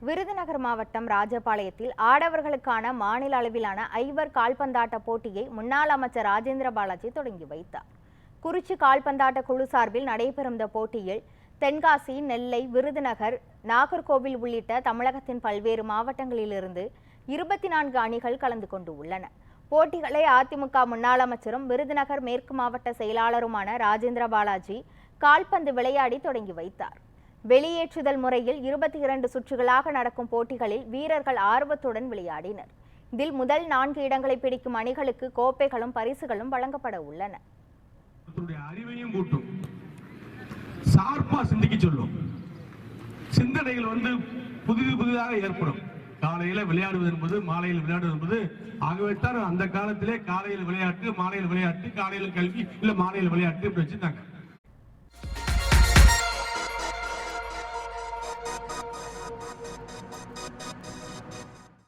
விருதுநகர் மாவட்டம் ராஜபாளையத்தில் ஆடவர்களுக்கான மாநில அளவிலான ஐவர் கால்பந்தாட்ட போட்டியை முன்னாள் அமைச்சர் ராஜேந்திர பாலாஜி தொடங்கி வைத்தார். குறிச்சி கால்பந்தாட்ட குழு சார்பில் நடைபெறும் இந்த போட்டியில் தென்காசி, நெல்லை, விருதுநகர், நாகர்கோவில் உள்ளிட்ட தமிழகத்தின் பல்வேறு மாவட்டங்களிலிருந்து 24 அணிகள் கலந்து கொண்டு உள்ளன. போட்டிகளை அதிமுக முன்னாள் அமைச்சரும் விருதுநகர் மேற்கு மாவட்ட செயலாளருமான ராஜேந்திர பாலாஜி கால்பந்து விளையாடி தொடங்கி வைத்தார். வெளியேற்றுதல் முறையில் 22 சுற்றுகளாக நடக்கும் போட்டிகளில் வீரர்கள் ஆர்வத்துடன் விளையாடினர். இதில் முதல் 4 இடங்களை பிடிக்கும் அணிகளுக்கு கோப்பைகளும் பரிசுகளும் வழங்கப்பட உள்ளன. அறிவையும் கூட்டும், சார்பா சிந்திக்க சொல்லும், சிந்தனைகள் புதிதாக ஏற்படும். காலையில விளையாடுவது என்பது மாலையில் விளையாடுவது என்பது ஆகவே தான் அந்த காலத்திலே காலையில் விளையாட்டு, மாலையில் விளையாட்டு, காலையில் கல்வி இல்ல மாலையில் விளையாட்டு இப்படி வச்சிருந்தாங்க.